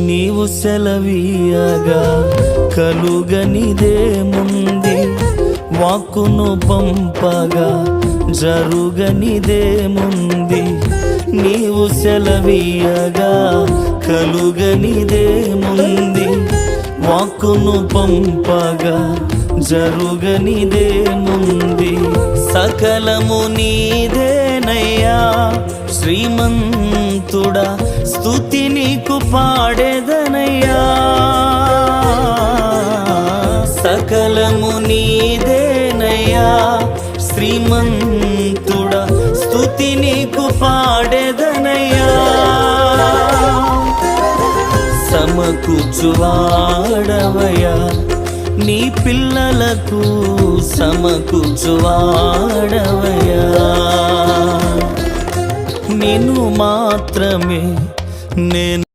నీవు సెలవీయగా కలుగనిదేముంది, వాక్కును పంపగా జరుగనిదేముంది. నీవు సెలవీయగా కలుగనిదేముంది, వాక్కును పంపగా జరుగనిదేముంది. సకలము నీదేనయ్యా శ్రీమంతుడా, స్తుతి నీకు పాడేదనయ్యా. సకలము నీదేనయ్యా శ్రీమంతుడా, స్తుతి నీకు పాడేదనయ్యా. సమకూర్చువాడవయ్యా నీ పిల్లలకు, సమకూర్చువాడవయ్యా. నిన్ను మాత్రమే నేను